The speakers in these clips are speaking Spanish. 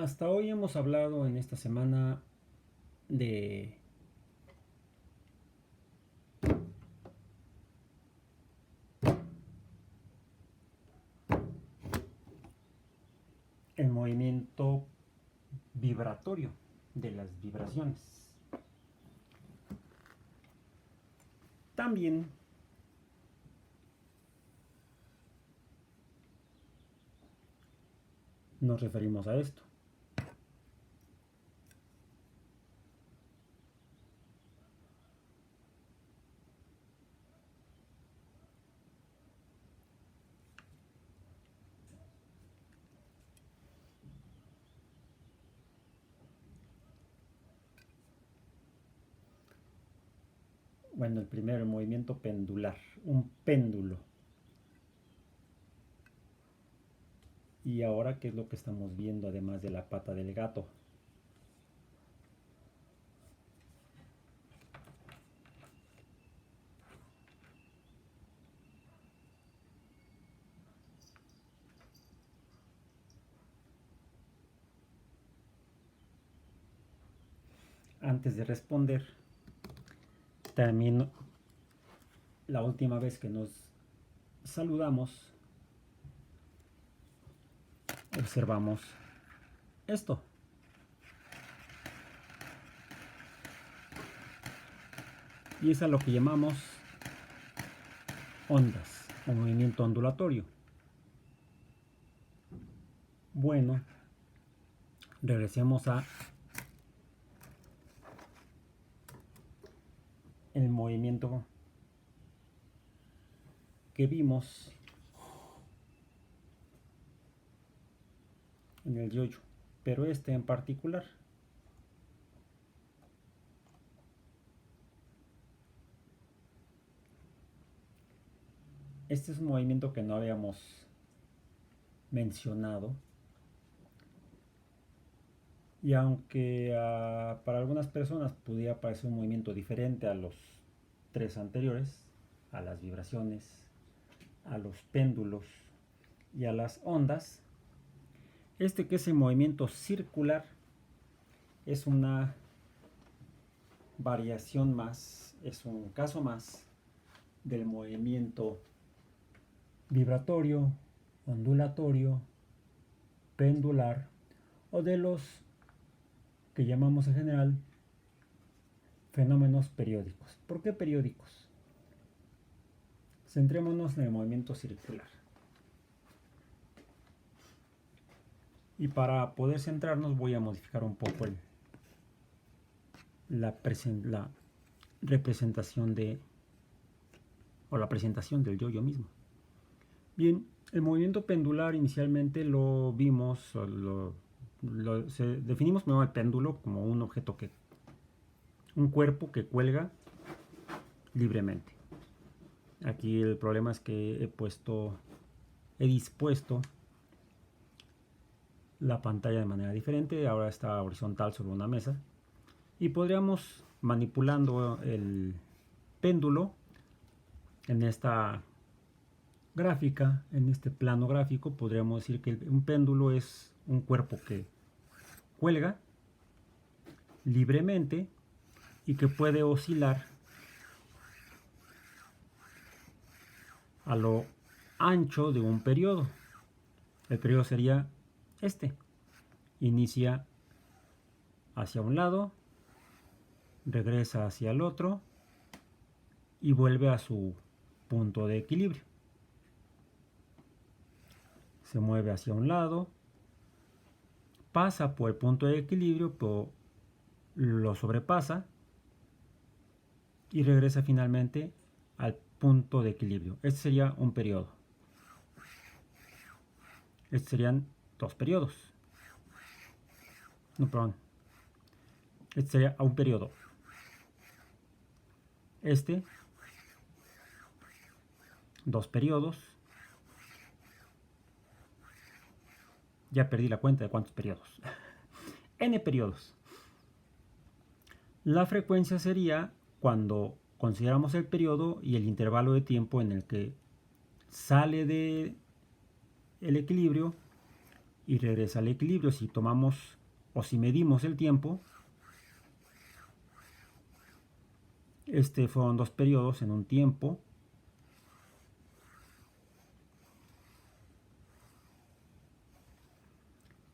Hasta hoy hemos hablado en esta semana de el movimiento vibratorio de las vibraciones. También nos referimos a esto. Bueno, el primero, el movimiento pendular, un péndulo. Y ahora, ¿qué es lo que estamos viendo además de la pata del gato? Antes de responder, también la última vez que nos saludamos, observamos esto. Y es a lo que llamamos ondas o movimiento ondulatorio. Bueno, regresemos a el movimiento que vimos en el yo-yo, pero este en particular. Este es un movimiento que no habíamos mencionado. Y aunque para algunas personas pudiera parecer un movimiento diferente a los tres anteriores, a las vibraciones, a los péndulos y a las ondas, este que es el movimiento circular es una variación más, es un caso más del movimiento vibratorio, ondulatorio, pendular o de los que llamamos en general fenómenos periódicos. ¿Por qué periódicos? Centrémonos en el movimiento circular. Y para poder centrarnos voy a modificar un poco la representación la presentación del yo-yo mismo. Bien, el movimiento pendular inicialmente lo vimos, definimos primero el péndulo como un objeto un cuerpo que cuelga libremente. Aquí el problema es que he dispuesto la pantalla de manera diferente, ahora está horizontal sobre una mesa y podríamos, manipulando el péndulo en esta gráfica, en este plano gráfico, podríamos decir que un péndulo es un cuerpo que cuelga libremente y que puede oscilar a lo ancho de un periodo. El periodo sería este. Inicia hacia un lado, regresa hacia el otro y vuelve a su punto de equilibrio. Se mueve hacia un lado, pasa por el punto de equilibrio, pero lo sobrepasa y regresa finalmente al punto de equilibrio. Este sería un periodo. Estos serían dos periodos. No, perdón. Este sería un periodo. Este, dos periodos. Ya perdí la cuenta de cuántos periodos. N periodos. La frecuencia sería cuando consideramos el periodo y el intervalo de tiempo en el que sale de el equilibrio y regresa al equilibrio. Si tomamos o si medimos el tiempo, fueron 2 periodos en un tiempo.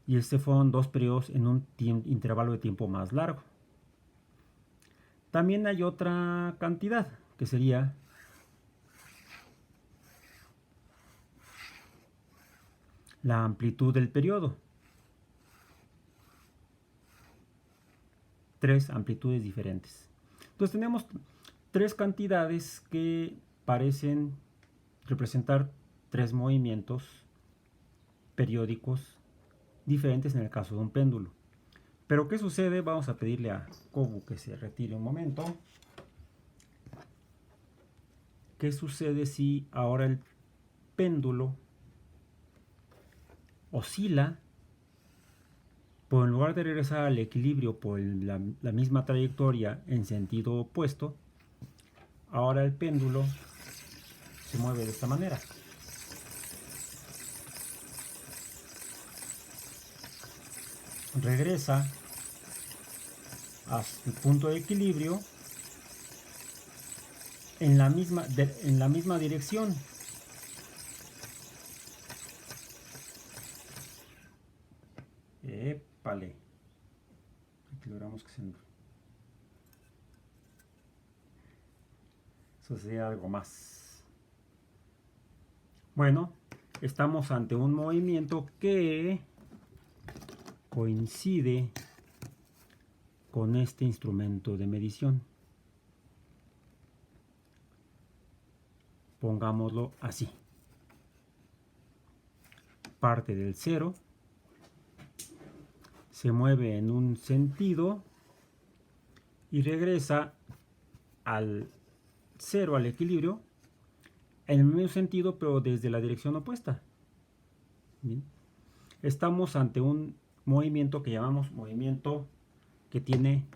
Y fueron 2 periodos en un intervalo de tiempo más largo. También hay otra cantidad, que sería la amplitud del periodo. 3 amplitudes diferentes. Entonces tenemos 3 cantidades que parecen representar 3 movimientos periódicos diferentes en el caso de un péndulo. Pero ¿qué sucede? Vamos a pedirle a Kobu que se retire un momento. ¿Qué sucede si ahora el péndulo oscila, pero en lugar de regresar al equilibrio por la misma trayectoria en sentido opuesto, ahora el péndulo se mueve de esta manera? Regresa a su punto de equilibrio en la misma dirección. Épale. Aquí logramos que suceda algo más. Bueno, estamos ante un movimiento que coincide con este instrumento de medición. Pongámoslo así. Parte del 0, se mueve en un sentido y regresa al 0, al equilibrio, en el mismo sentido, pero desde la dirección opuesta. Bien. Estamos ante un movimiento que llamamos movimiento que tiene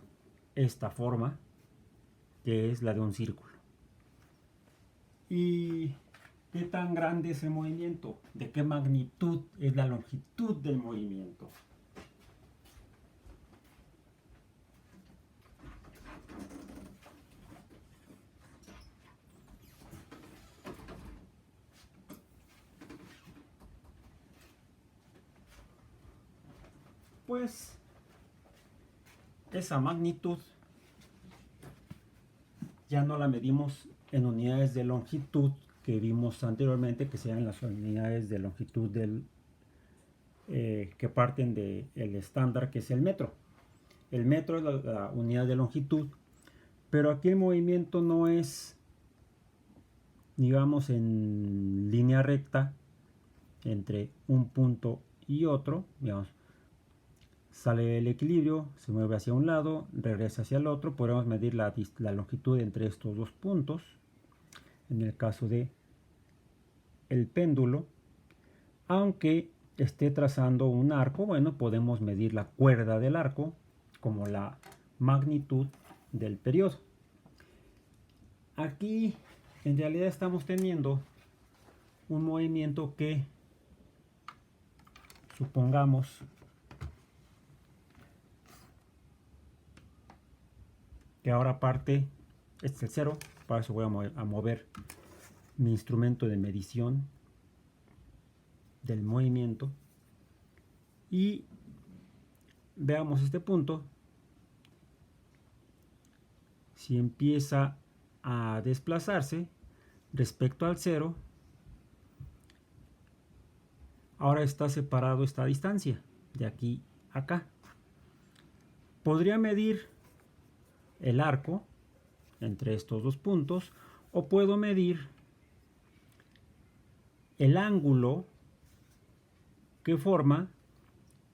esta forma, que es la de un círculo. ¿Y qué tan grande es el movimiento? ¿De qué magnitud es la longitud del movimiento? Pues esa magnitud ya no la medimos en unidades de longitud que vimos anteriormente, que sean las unidades de longitud que parten del estándar, que es el metro. El metro es la unidad de longitud, pero aquí el movimiento no es, digamos, en línea recta entre un punto y otro. Digamos, sale del equilibrio, se mueve hacia un lado, regresa hacia el otro. Podemos medir la longitud entre estos dos puntos. En el caso de el péndulo, aunque esté trazando un arco, bueno, podemos medir la cuerda del arco como la magnitud del periodo. Aquí en realidad estamos teniendo un movimiento que, supongamos que ahora parte, este es el 0, para eso voy a mover mi instrumento de medición del movimiento, y veamos este punto. Si empieza a desplazarse respecto al 0, ahora está separado esta distancia de aquí a acá. Podría medir el arco entre estos dos puntos, o puedo medir el ángulo que forma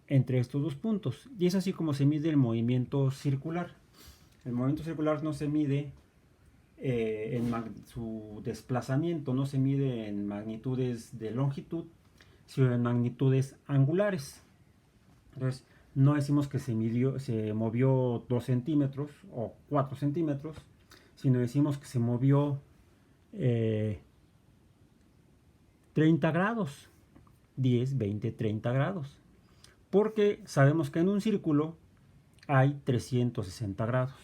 entre estos dos puntos, y es así como se mide el movimiento circular. El movimiento circular no se mide su desplazamiento no se mide en magnitudes de longitud, sino en magnitudes angulares. Entonces, no decimos que se movió 2 centímetros o 4 centímetros, sino decimos que se movió 30 grados, 10, 20, 30 grados. Porque sabemos que en un círculo hay 360 grados.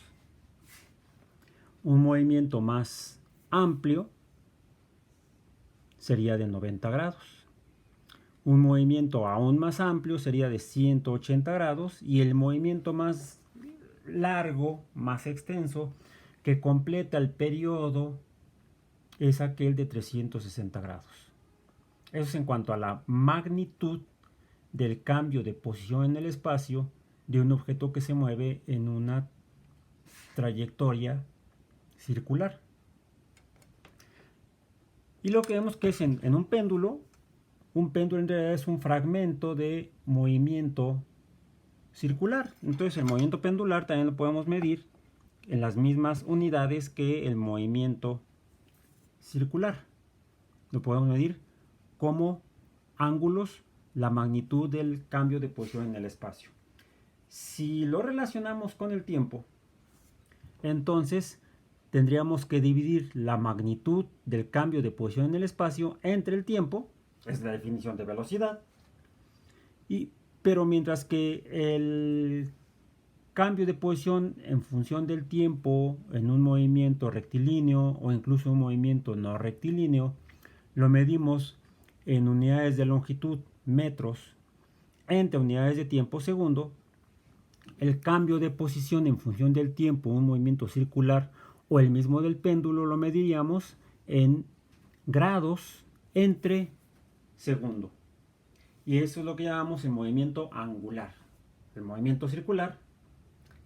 Un movimiento más amplio sería de 90 grados. Un movimiento aún más amplio sería de 180 grados y el movimiento más largo, más extenso, que completa el periodo es aquel de 360 grados. Eso es en cuanto a la magnitud del cambio de posición en el espacio de un objeto que se mueve en una trayectoria circular. Y lo que vemos que es en un péndulo en realidad es un fragmento de movimiento circular. Entonces el movimiento pendular también lo podemos medir en las mismas unidades que el movimiento circular. Lo podemos medir como ángulos, la magnitud del cambio de posición en el espacio. Si lo relacionamos con el tiempo, entonces tendríamos que dividir la magnitud del cambio de posición en el espacio entre el tiempo, es la definición de velocidad, pero mientras que el cambio de posición en función del tiempo en un movimiento rectilíneo o incluso un movimiento no rectilíneo, lo medimos en unidades de longitud, metros, entre unidades de tiempo, segundo. El cambio de posición en función del tiempo, un movimiento circular o el mismo del péndulo, lo mediríamos en grados entre segundo. Y eso es lo que llamamos el movimiento angular. El movimiento circular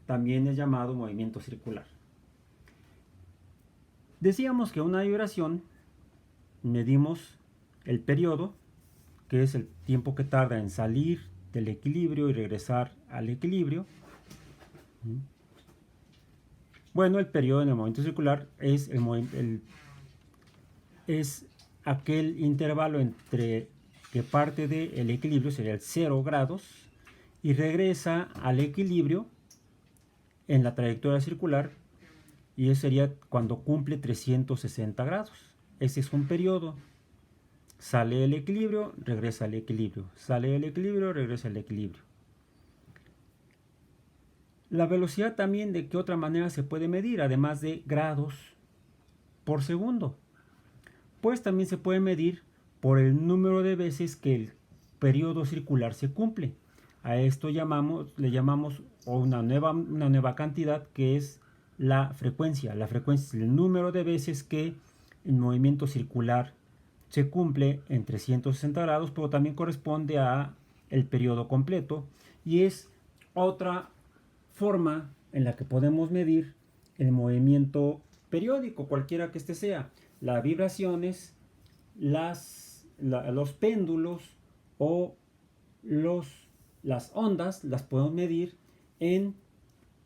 también es llamado movimiento circular. Decíamos que una vibración medimos el periodo, que es el tiempo que tarda en salir del equilibrio y regresar al equilibrio. Bueno, el periodo en el movimiento circular es, es aquel intervalo entre que parte del equilibrio, sería el 0 grados, y regresa al equilibrio en la trayectoria circular, y eso sería cuando cumple 360 grados. Ese es un periodo. Sale del equilibrio, regresa al equilibrio. Sale del equilibrio, regresa al equilibrio. La velocidad también, ¿de qué otra manera se puede medir? Además de grados por segundo. Pues también se puede medir por el número de veces que el periodo circular se cumple. A esto le llamamos una nueva cantidad, que es la frecuencia. La frecuencia es el número de veces que el movimiento circular se cumple en 360 grados, pero también corresponde a el periodo completo y es otra forma en la que podemos medir el movimiento periódico, cualquiera que este sea. Las vibraciones, los péndulos o las ondas las podemos medir en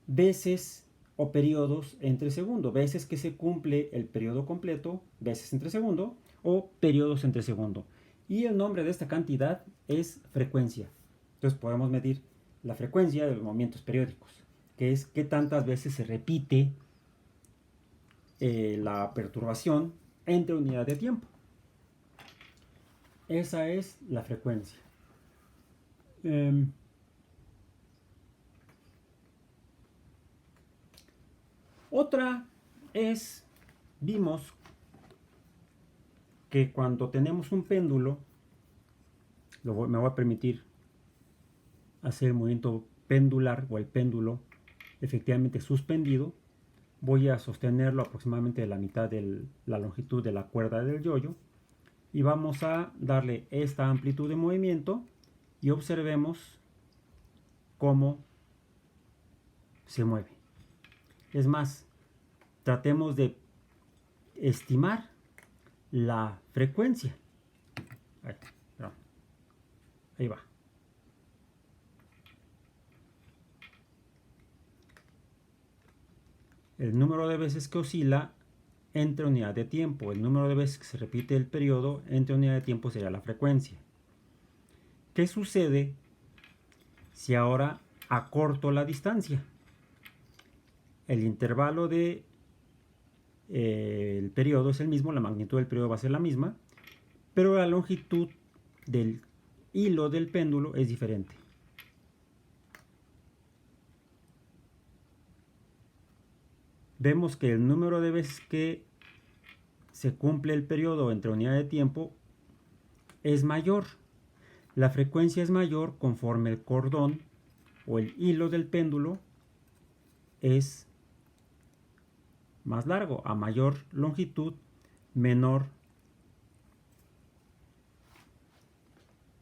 veces o periodos entre segundo, veces que se cumple el periodo completo, veces entre segundo o periodos entre segundo. Y el nombre de esta cantidad es frecuencia. Entonces podemos medir la frecuencia de los movimientos periódicos, que es qué tantas veces se repite la perturbación entre unidades de tiempo. Esa es la frecuencia. Otra es, vimos que cuando tenemos un péndulo, me voy a permitir hacer el movimiento pendular o el péndulo efectivamente suspendido, voy a sostenerlo aproximadamente de la mitad de la longitud de la cuerda del yoyo y vamos a darle esta amplitud de movimiento y observemos cómo se mueve. Es más, tratemos de estimar la frecuencia. Ahí va. El número de veces que oscila entre unidad de tiempo, el número de veces que se repite el periodo entre unidad de tiempo sería la frecuencia. ¿Qué sucede si ahora acorto la distancia? El intervalo de el periodo es el mismo, la magnitud del periodo va a ser la misma, pero la longitud del hilo del péndulo es diferente. vemos que el número de veces que se cumple el periodo entre unidad de tiempo es mayor. La frecuencia es mayor conforme el cordón o el hilo del péndulo es más largo. A mayor longitud, menor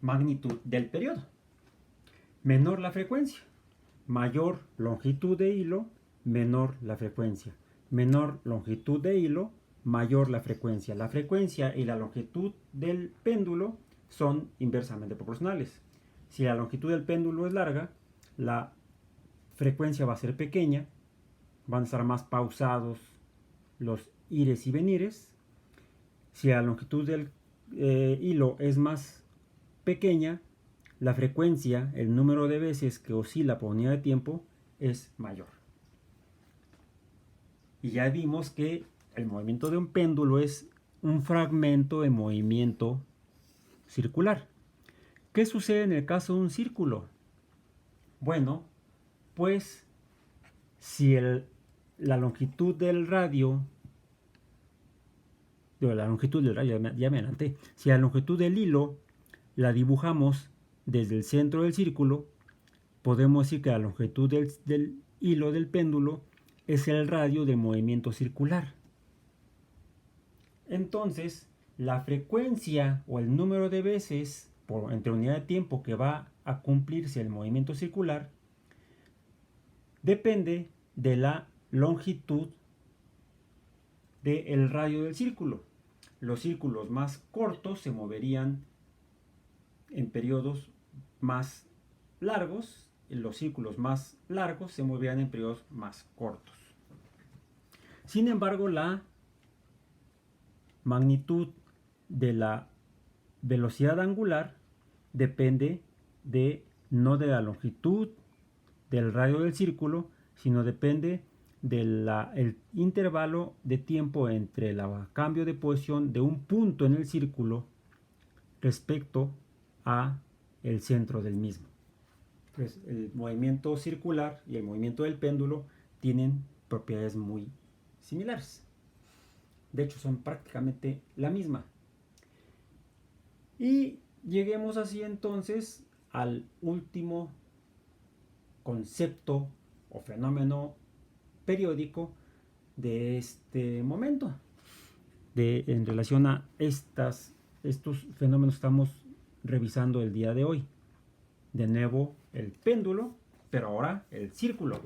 magnitud del periodo. Menor la frecuencia. Mayor longitud de hilo, menor la frecuencia. Menor longitud de hilo, mayor la frecuencia. La frecuencia y la longitud del péndulo son inversamente proporcionales. Si la longitud del péndulo es larga, la frecuencia va a ser pequeña, van a estar más pausados los ires y venires. Si la longitud del hilo es más pequeña, la frecuencia, el número de veces que oscila por unidad de tiempo es mayor. Y ya vimos que el movimiento de un péndulo es un fragmento de movimiento circular. ¿Qué sucede en el caso de un círculo? Bueno, pues si la longitud del radio, ya me adelanté, si la longitud del hilo la dibujamos desde el centro del círculo, podemos decir que la longitud del hilo del péndulo es el radio de movimiento circular. Entonces, la frecuencia o el número de veces entre unidad de tiempo que va a cumplirse el movimiento circular depende de la longitud del radio del círculo. Los círculos más cortos se moverían en periodos más largos, y los círculos más largos se moverían en periodos más cortos. Sin embargo, la magnitud de la velocidad angular depende no de la longitud del radio del círculo, sino depende del intervalo de tiempo entre el cambio de posición de un punto en el círculo respecto a el centro del mismo. Pues el movimiento circular y el movimiento del péndulo tienen propiedades muy similares. De hecho, son prácticamente la misma. Y lleguemos así entonces al último concepto o fenómeno periódico de este momento. En relación a estos fenómenos que estamos revisando el día de hoy. De nuevo el péndulo, pero ahora el círculo.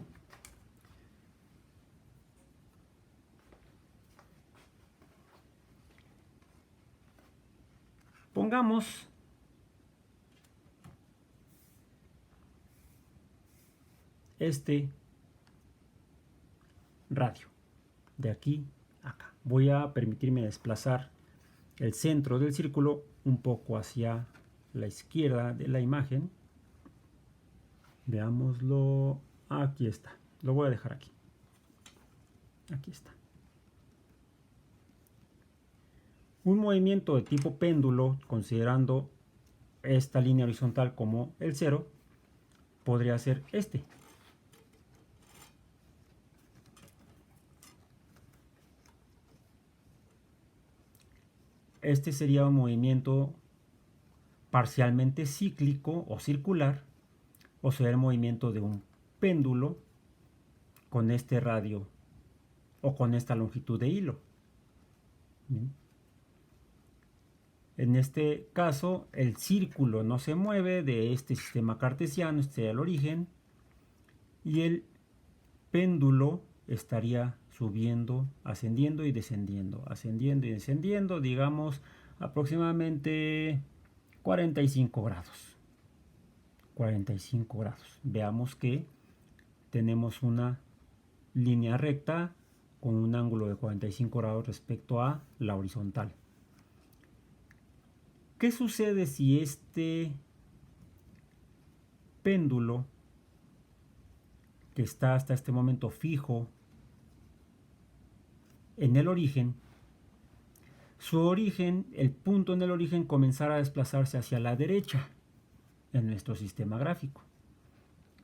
Pongamos este radio de aquí a acá. Voy a permitirme desplazar el centro del círculo un poco hacia la izquierda de la imagen. Veámoslo. Aquí está. Lo voy a dejar aquí. Aquí está. Un movimiento de tipo péndulo, considerando esta línea horizontal como el cero, podría ser este. Este sería un movimiento parcialmente cíclico o circular, o sería el movimiento de un péndulo con este radio o con esta longitud de hilo. Bien. En este caso, el círculo no se mueve de este sistema cartesiano, este es el origen, y el péndulo estaría subiendo, ascendiendo y descendiendo, digamos aproximadamente 45 grados. 45 grados. Veamos que tenemos una línea recta con un ángulo de 45 grados respecto a la horizontal. ¿Qué sucede si este péndulo, que está hasta este momento fijo en el origen, su origen, el punto en el origen, comenzara a desplazarse hacia la derecha en nuestro sistema gráfico?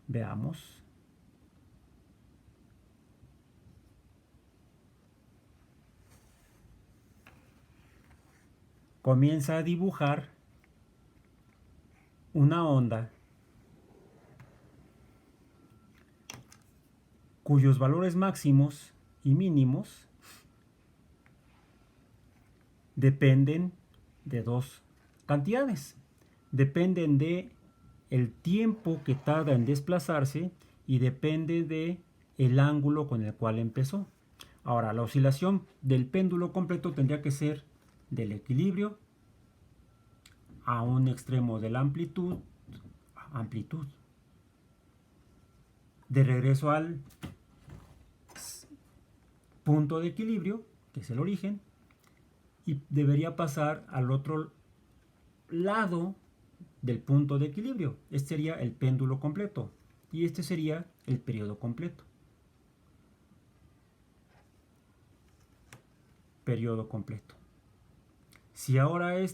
Veamos. comienza a dibujar una onda cuyos valores máximos y mínimos dependen de dos cantidades. Dependen de el tiempo que tarda en desplazarse y depende de el ángulo con el cual empezó. Ahora, la oscilación del péndulo completo tendría que ser del equilibrio a un extremo de la amplitud, de regreso al punto de equilibrio, que es el origen, y debería pasar al otro lado del punto de equilibrio. Este sería el péndulo completo y este sería el periodo completo. Periodo completo. Si ahora y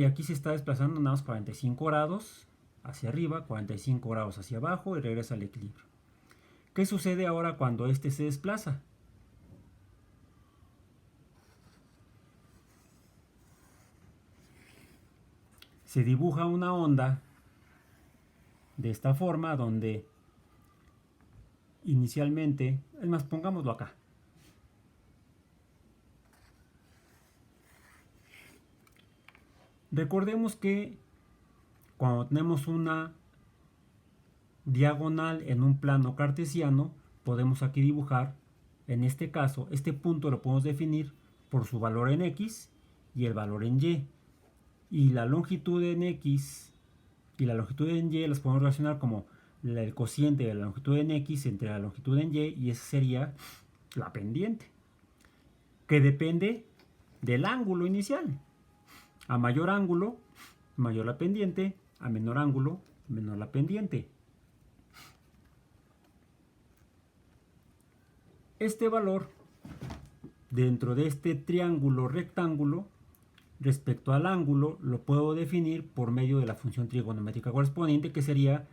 aquí se está desplazando nada más 45 grados hacia arriba, 45 grados hacia abajo y regresa al equilibrio. ¿Qué sucede ahora cuando este se desplaza? Se dibuja una onda de esta forma donde inicialmente, es más, pongámoslo acá. Recordemos que cuando tenemos una diagonal en un plano cartesiano, podemos aquí dibujar, en este caso, este punto lo podemos definir por su valor en X y el valor en Y. Y la longitud en X y la longitud en Y las podemos relacionar como el cociente de la longitud en X entre la longitud en Y esa sería la pendiente, que depende del ángulo inicial. A mayor ángulo, mayor la pendiente, a menor ángulo, menor la pendiente. Este valor dentro de este triángulo rectángulo respecto al ángulo lo puedo definir por medio de la función trigonométrica correspondiente, que sería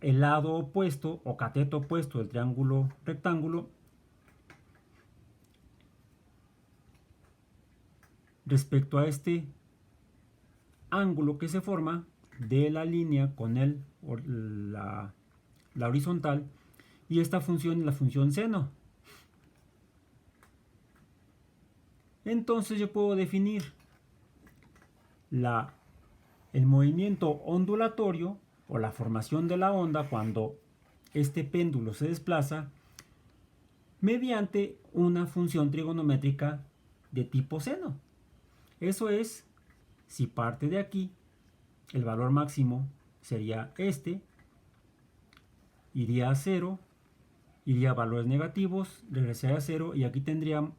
el lado opuesto o cateto opuesto del triángulo rectángulo respecto a este ángulo que se forma de la línea con la horizontal, y esta función es la función seno. Entonces yo puedo definir el movimiento ondulatorio o la formación de la onda cuando este péndulo se desplaza mediante una función trigonométrica de tipo seno. Eso es, si parte de aquí, el valor máximo sería este, iría a 0, iría a valores negativos, regresaría a 0 y aquí tendríamos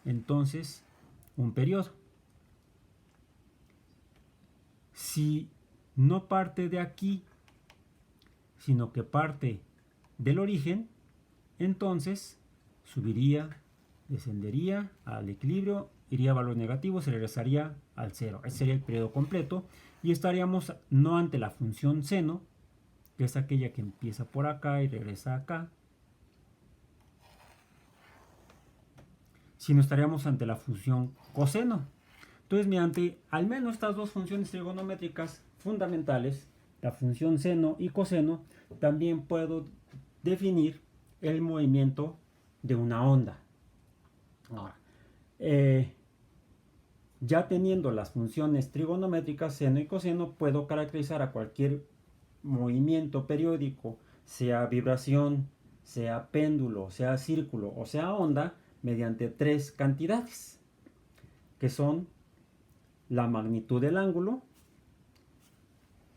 entonces un periodo. Si no parte de aquí, sino que parte del origen, entonces subiría, descendería al equilibrio, iría a valores negativos, se regresaría al 0. Ese sería el periodo completo y estaríamos no ante la función seno, que es aquella que empieza por acá y regresa acá, sino estaríamos ante la función coseno. Entonces, mediante al menos estas dos funciones trigonométricas fundamentales, la función seno y coseno, también puedo definir el movimiento de una onda. Ahora, ya teniendo las funciones trigonométricas seno y coseno, puedo caracterizar a cualquier movimiento periódico, sea vibración, sea péndulo, sea círculo o sea onda, mediante tres cantidades, que son la magnitud del ángulo,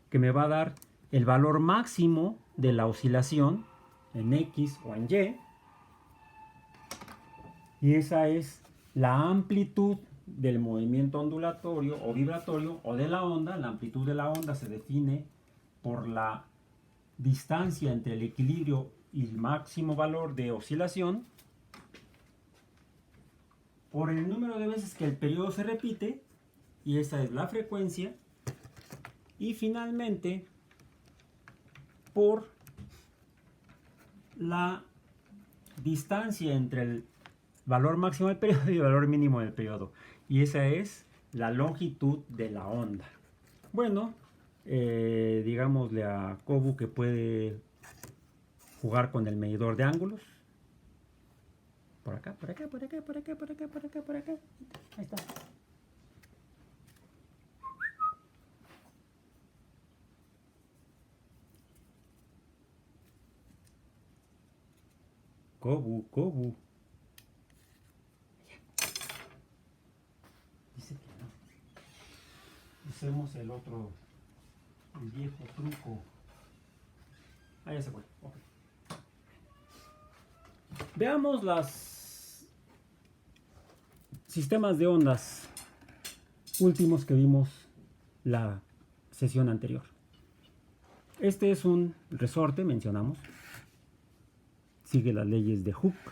que me va a dar el valor máximo de la oscilación en X o en y esa es la amplitud del movimiento ondulatorio o vibratorio o de la onda. La amplitud de la onda se define por la distancia entre el equilibrio y el máximo valor de oscilación, por el número de veces que el periodo se repite, y esa es la frecuencia, y finalmente por la distancia entre el valor máximo del periodo y el valor mínimo del periodo. y esa es la longitud de la onda. Bueno, digámosle a Kobu que puede jugar con el medidor de ángulos. Por acá, por acá, por acá, por acá, por acá, por acá, por acá. Ahí está. Kobu, Kobu. Dice que no. Usemos el otro, el viejo truco. Ah, ya se fue. Okay. Veamos los sistemas de ondas últimos que vimos la sesión anterior. Este es un resorte, mencionamos. Sigue las leyes de Hooke,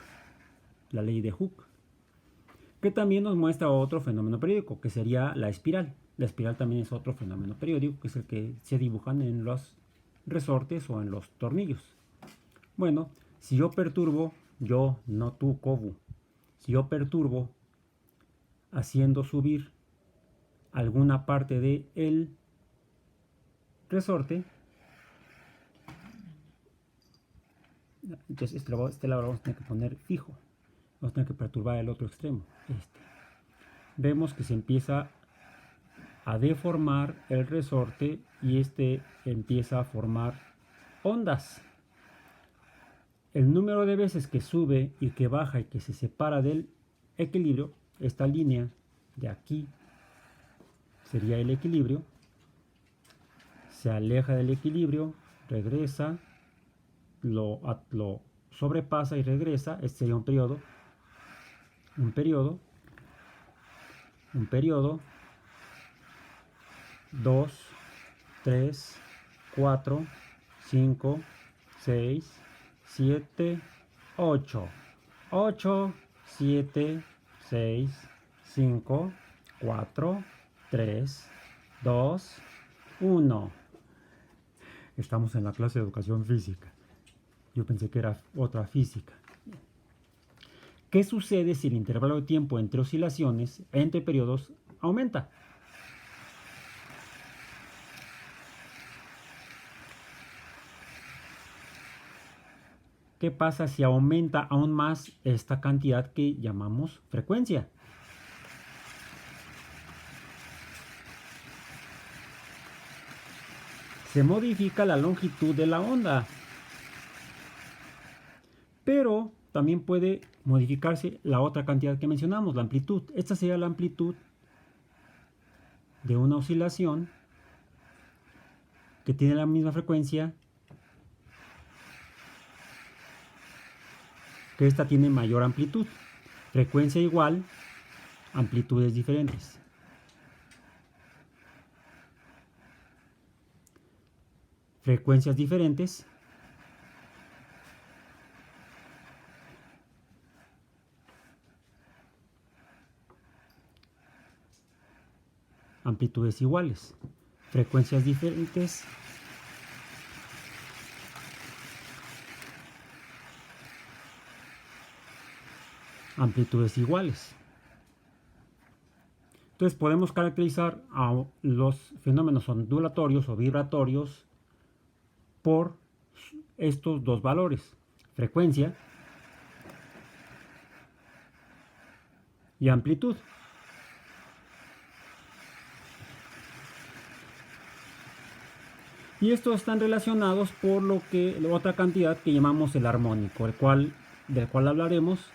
la ley de Hooke, que también nos muestra otro fenómeno periódico, que sería la espiral. La espiral también es otro fenómeno periódico, que es el que se dibujan en los resortes o en los tornillos. Bueno, si yo perturbo, yo, no tú, Kobu, si yo perturbo haciendo subir alguna parte del resorte, entonces este lado lo vamos a tener que poner fijo, vamos a tener que perturbar el otro extremo, vemos que se empieza a deformar el resorte y empieza a formar ondas. El número de veces que sube y que baja y que se separa del equilibrio, esta línea de aquí sería el equilibrio, se aleja del equilibrio, regresa, lo sobrepasa y regresa. Este sería un periodo, un periodo, un periodo, 2, 3, 4, 5, 6, 7, 8, 8, 7, 6, 5, 4, 3, 2, 1. Estamos en la clase de educación física. Yo pensé que era otra física. ¿Qué sucede si el intervalo de tiempo entre oscilaciones, entre periodos, aumenta? ¿Qué pasa si aumenta aún más esta cantidad que llamamos frecuencia? Se modifica la longitud de la onda. Pero también puede modificarse la otra cantidad que mencionamos, la amplitud. Esta sería la amplitud de una oscilación que tiene la misma frecuencia, que esta tiene mayor amplitud. Frecuencia igual, amplitudes diferentes. Frecuencias diferentes, amplitudes iguales. Frecuencias diferentes, amplitudes iguales. Entonces podemos caracterizar a los fenómenos ondulatorios o vibratorios por estos dos valores, frecuencia y amplitud. Y estos están relacionados por la otra cantidad que llamamos el armónico, del cual hablaremos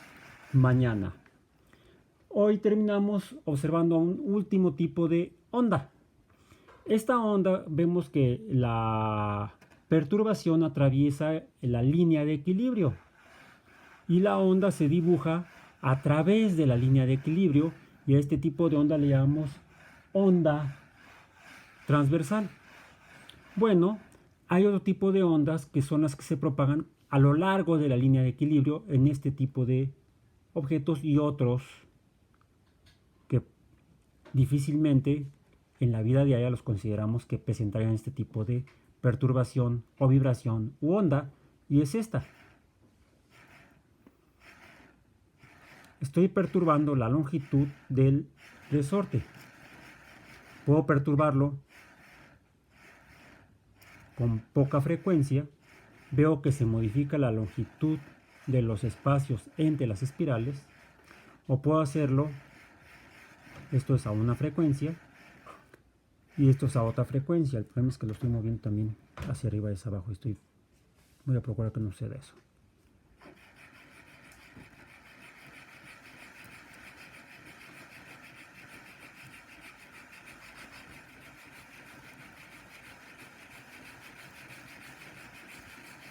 mañana. Hoy terminamos observando un último tipo de onda. Esta onda vemos que la perturbación atraviesa la línea de equilibrio y la onda se dibuja a través de la línea de equilibrio, y a este tipo de onda le llamamos onda transversal. Bueno, hay otro tipo de ondas que son las que se propagan a lo largo de la línea de equilibrio en este tipo de objetos, y otros que difícilmente en la vida diaria los consideramos que presentarían este tipo de perturbación o vibración u onda, y es esta. Estoy perturbando la longitud del resorte. Puedo perturbarlo con poca frecuencia. Veo que se modifica la longitud de los espacios entre las espirales, o puedo hacerlo, esto es a una frecuencia y esto es a otra frecuencia. El problema es que lo estoy moviendo también hacia arriba y hacia abajo. Voy a procurar que no suceda eso.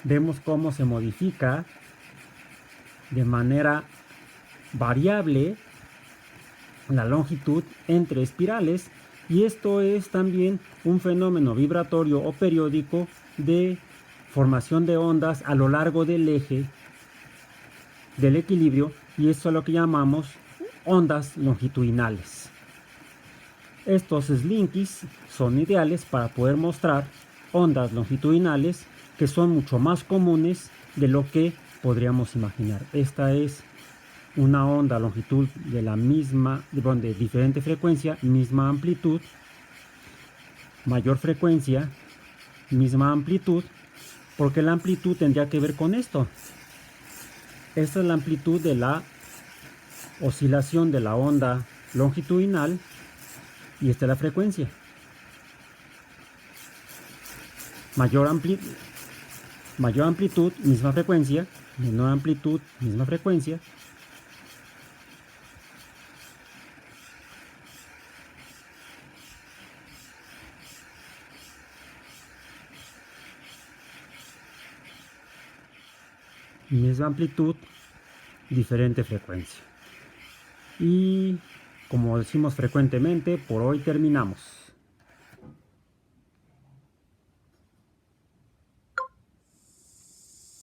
Vemos cómo se modifica de manera variable la longitud entre espirales, y esto es también un fenómeno vibratorio o periódico de formación de ondas a lo largo del eje del equilibrio, y esto es lo que llamamos ondas longitudinales. Estos slinkies son ideales para poder mostrar ondas longitudinales que son mucho más comunes de lo que podríamos imaginar. Esta es una onda a longitud de la misma, de diferente frecuencia, misma amplitud, mayor frecuencia, misma amplitud, porque la amplitud tendría que ver con esto. Esta es la amplitud de la oscilación de la onda longitudinal y esta es la frecuencia. Mayor amplitud, misma frecuencia, menor amplitud, misma frecuencia. Misma amplitud, diferente frecuencia. Y como decimos frecuentemente, por hoy terminamos.